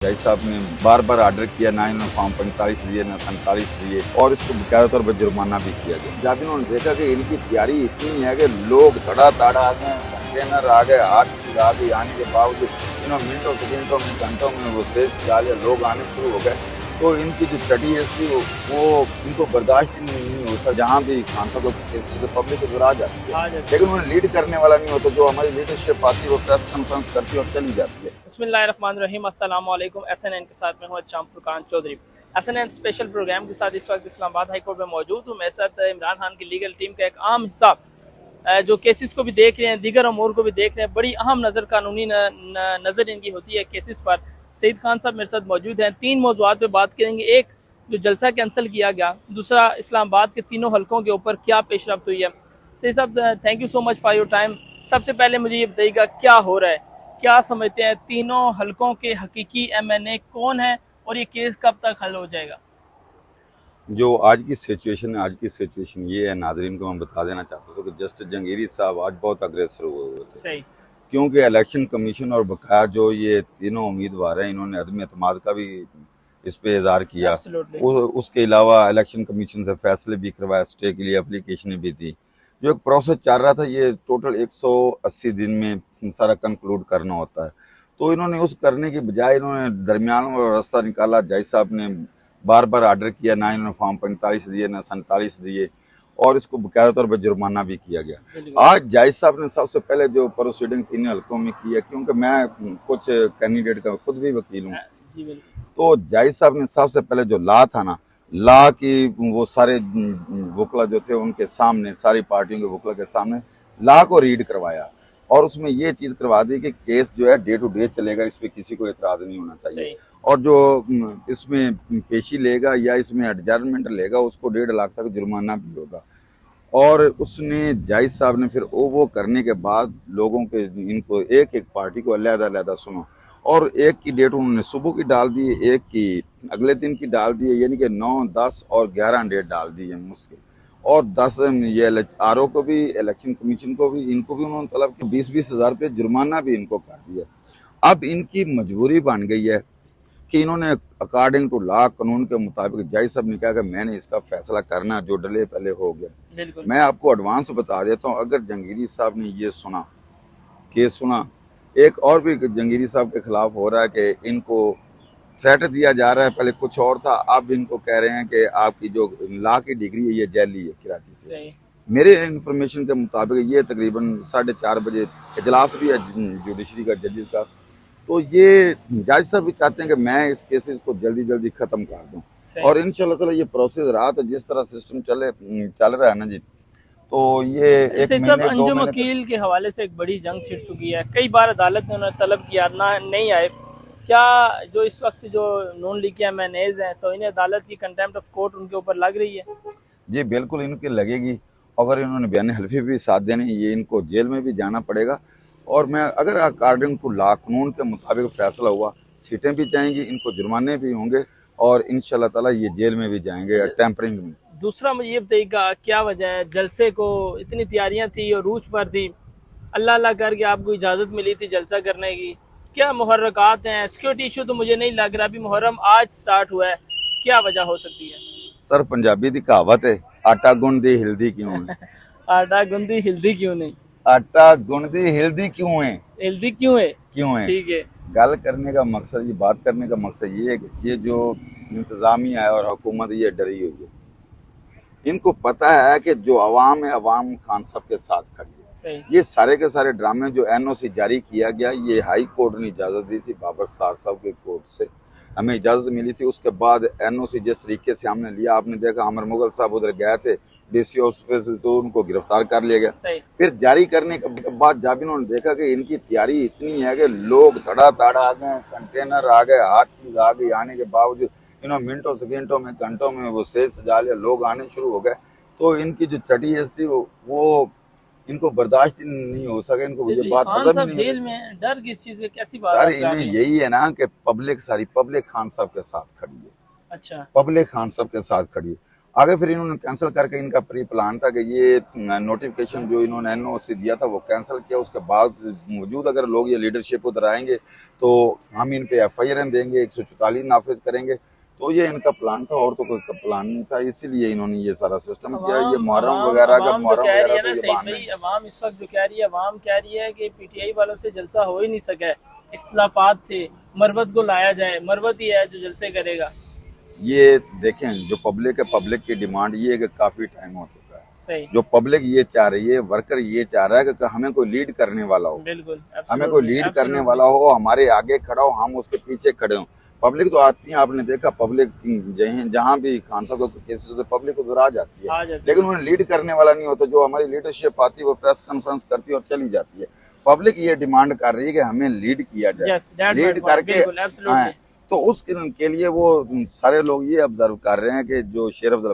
जज साहब ने बार बार ऑर्डर किया, ना इन्होंने फॉर्म 45 दिए ना 47 दिए, और इसको बकायदा तौर पर जुर्माना भी किया गया। जब इन्होंने देखा कि इनकी तैयारी इतनी है कि लोग धड़ाधड़ आ गए, कंटेनर आ गए, 8 चीज आ गई, आने के बावजूद इन्होंने मिनटों सेकेंडों में घंटों में वो सेज डाले, लोग आने शुरू हो गए। तो इनकी जो स्टडी थी वो इनको बर्दाश्त ही नहीं हो सकता। जहाँ भी खान साहब को पब्लिक को आ जाती है, लेकिन उन्हें लीड करने वाला नहीं होता। जो हमारी लीडरशिप आती है वो प्रेस कॉन्फ्रेंस करती है और चली जाती है। बिस्मिल्लाहिर्रहमानिर्रहीम, अस्सलाम वालेकुम। SNN के साथ में हूँ शाम Furqan Chaudhary. SNN special programme के साथ इस वक्त इस्लामाबाद हाई कोर्ट में मौजूद हूँ। मेरे साथ इमरान खान की लीगल टीम का एक अहम हिस्सा जो केसेस को भी देख रहे हैं, दीगर अमूर को भी देख रहे हैं। बड़ी अहम नज़र कानूनी नज़र इनकी होती है केसेस पर। सईद खान साहब मेरे साथ मौजूद हैं। 3 मौज़ूआत पे बात करेंगे। एक, जो जलसा कैंसिल किया गया। दूसरा, इस्लामाबाद के तीनों हलकों के ऊपर क्या पेशरफ्त हुई है। सईद साहब, thank you so much for your time. सबसे पहले मुझे ये बताइएगा, क्या हो रहा है, क्या समझते हैं तीनों हलकों के हकीकी MNA कौन है और ये केस कब तक हल हो जाएगा? जो आज की सिचुएशन ये है, नाजरीन को मैं बता देना चाहता हूँ कि जस्टिस जंगीरी साहब आज बहुत अग्रेसर हुए थे। सही। क्योंकि इलेक्शन कमीशन और बकाया जो ये तीनों उम्मीदवार हैं, इन्होंने अदम एतमाद का भी इस पे इजहार किया। उसके अलावा इलेक्शन कमीशन से फैसले भी करवाया, स्टे के लिए एप्लीकेशनें भी दी। जो एक प्रोसेस चल रहा था, ये टोटल 180 दिन में सारा कंक्लूड करना होता है। तो इन्होंने उस करने की बजाय इन्होंने दरमियान में रास्ता निकाला। जज साहब ने बार बार ऑर्डर किया, ना इन्होंने फॉर्म 45 दिए ना 47 दिए, और इसको बकायदा तौर पर जुर्माना भी किया गया। आज जज साहब ने सबसे पहले जो प्रोसीडिंग तीन हल्कों में की है, क्योंकि मैं कुछ कैंडिडेट का खुद भी वकील हूँ, तो जज साहब ने सबसे पहले जो लॉ था ना, लॉ की वो सारे वकला जो थे उनके सामने, सारी पार्टियों के वकला के सामने लॉ को रीड करवाया, और उसमें ये चीज करवा दी कि केस जो है डे टू डे चलेगा, इस पे किसी को एतराज नहीं होना चाहिए। और जो इसमें पेशी लेगा या इसमें एडजर्नमेंट लेगा, उसको 1.5 लाख तक जुर्माना भी होगा। और उसने जज साहब ने फिर वो करने के बाद लोगों के इनको एक एक पार्टी को अलग-अलग सुना, और एक की डेट उन्होंने सुबह की डाल दी, एक की अगले दिन की डाल दी है, यानी कि 9, 10 और 11 डेट डाल दी है मुश्किल। और 10 ये RO को भी, इलेक्शन कमीशन को भी, इनको भी उन्होंने तलब की 20-20 हज़ार रुपये जुर्माना भी इनको कर दिया। अब इनकी मजबूरी बन गई है कि इन्होंने अकॉर्डिंग टू लॉ, कानून के मुताबिक जज साहब ने कहा कि मैंने इसका फैसला करना, जो डले पहले हो गया। मैं आपको एडवांस बता देता हूँ, अगर जंगीरी साहब ने ये सुना, केस सुना, एक और भी जंगीरी साहब के खिलाफ हो रहा है कि इनको थ्रेट दिया जा रहा है। पहले कुछ और था, अब इनको कह रहे हैं कि आपकी जो लॉ की डिग्री है ये जैली है कराची से। मेरे इंफॉर्मेशन के मुताबिक ये तकरीबन 4:30 बजे इजलास भी है जुडिशरी का, जजेस का। तो ये जज साहब भी चाहते हैं कि मैं इस केसेस को जल्दी जल्दी खत्म कर दूं, और इंशाल्लाह ताला ये प्रोसेस रहा था, जिस तरह सिस्टम चल रहा है ना जी, तो ये एक महीने 2 महीने वकील के हवाले से एक बड़ी जंग छिड़ चुकी है। कई बार अदालत ने उन्हें तलब किया, ना नहीं आए। क्या जो इस वक्त जो नॉन लीग MNAs हैं, तो इन्हें अदालत की कंटेम्प्ट ऑफ कोर्ट उनके ऊपर लग रही है? जी बिल्कुल इनकी लगेगी। अगर इन्होंने बयान हल्फी भी साथ देने, ये इनको जेल में भी जाना पड़ेगा। और मैं अगर अकॉर्डिंग टू लॉ, कानून के मुताबिक फैसला हुआ, सीटें भी जाएंगी, इनको जुर्माने भी होंगे, और इंशाल्लाह ताला ये जेल में भी जाएंगे टेम्परिंग में। दूसरा, मुझे ये बताइएगा, क्या वजह है जलसे को? इतनी तैयारियां थी और रूज पर थी, अल्लाह अल्लाह करके आपको इजाज़त मिली थी जलसा करने की। क्या मुहर्रकात हैं? सिक्योरिटी इशू तो मुझे नहीं लग रहा। अभी मुहर्रम आज स्टार्ट हुआ है, क्या वजह हो सकती है? सर पंजाबी दी कहावत है, आटा गुंदी हिलदी क्यों है? आटा गुंदी हिलदी क्यों नहीं? आटा गुंदी हिलदी क्यों है? हिलदी क्यों है? क्यों है? ठीक है। गल करने का मकसद, ये बात करने का मकसद ये है कि ये जो इंतजामिया है और हुकूमत, ये डरी हुई है। इनको पता है कि जो अवाम है, अवाम खान साहब के साथ खड़ी है। ये सारे के सारे ड्रामे जो NOC जारी किया गया, ये हाई कोर्ट ने इजाजत दी थी, बाबर साहब के कोर्ट से हमें इजाजत मिली थी। उसके बाद NOC जिस तरीके से हमने लिया, आपने देखा अमर मुगल साहब उधर गए थे DC ऑफिस, तो उनको गिरफ्तार कर लिया गया। फिर जारी करने के बाद जब इन्होंने देखा कि इनकी तैयारी इतनी है कि लोग धड़ाधड़ आ गए, कंटेनर आ गए, हर चीज आ गई, आने के बावजूद इन्होंने मिनटों सेकेंडों में घंटों में वो सेज सजा लिया, लोग आने शुरू हो गए। तो इनकी जो चटी थी वो इनको बर्दाश्त नहीं हो सके, इनको ये बात हजम नहीं। जेल में डर किस चीज की, कैसी बात सर इन्हें यही है ना कि पब्लिक, सारी पब्लिक खान साहब के साथ खड़ी है। अच्छा, पब्लिक खान साहब के साथ खड़ी है। आगे फिर इन्होंने कैंसिल करके, इनका प्री प्लान था कि ये नोटिफिकेशन जो इन्होंने एनओसी दिया था वो कैंसिल किया। उसके बाद मौजूद अगर लोग ये लीडरशिप उधर आएंगे तो हम इन पे एफआईआर देंगे, 144 नाफिज करेंगे। तो ये इनका प्लान था, और तो कोई प्लान नहीं था, इसीलिए इन्होंने ये सारा सिस्टम किया। ये मुहर्रम वगैरह का, मुहर्रम वगैरह तो ये बहाने हैं। अवाम इस वक्त जो कह रही है, अवाम कह रही है कि पीटीआई वालों से जलसा हो ही नहीं सका, इख्तलाफात थे, मरवत को लाया जाए, मरवत ही है जो जलसे करेगा। ये देखें, जो पब्लिक की डिमांड ये है कि काफी टाइम हो चुका है। सही। जो पब्लिक ये चाह रही है, वर्कर ये चाह रहा है कि हमें कोई लीड करने वाला हो। बिल्कुल, हमें कोई लीड करने वाला हो, हमारे आगे खड़ा हो, हम उसके पीछे खड़े हों। पब्लिक तो आती है, आपने देखा पब्लिक जहाँ भी खान साहब के केसेस होते पब्लिक उधर आ जाती है, लेकिन उन्हें लीड करने वाला नहीं होता। जो हमारी लीडरशिप आती है वो प्रेस कॉन्फ्रेंस करती है और चली जाती है। पब्लिक ये डिमांड कर रही है कि हमें लीड किया जाए, लीड करके। तो उसके लिए वो सारे लोग ये ऑब्जर्व कर रहे हैं कि जो शेर अफजल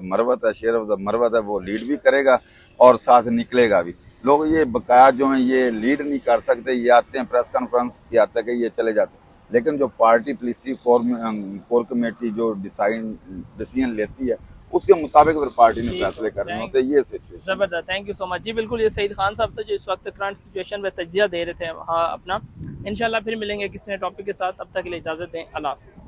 मरवत है वो लीड भी करेगा और साथ निकलेगा भी। लोग ये बकाया जो है ये लीड नहीं कर सकते, ये आते हैं प्रेस कॉन्फ्रेंस की, आता है कि ये चले जाते हैं, लेकिन जो पार्टी पॉलिसी कोर कमेटी जो डिसीजन लेती है उसके मुताबिक फिर पार्टी ने फैसले करने होते हैं। ये सिचुएशन जबरदस्त। थैंक यू सो मच जी। बिल्कुल, ये सईद खान साहब थे जो इस वक्त करंट सिचुएशन में तज्जिया दे रहे थे। हाँ, अपना इंशाल्लाह फिर मिलेंगे किसी नए टॉपिक के साथ, तब तक के लिए इजाजत दें। अल्लाह हाफिज़।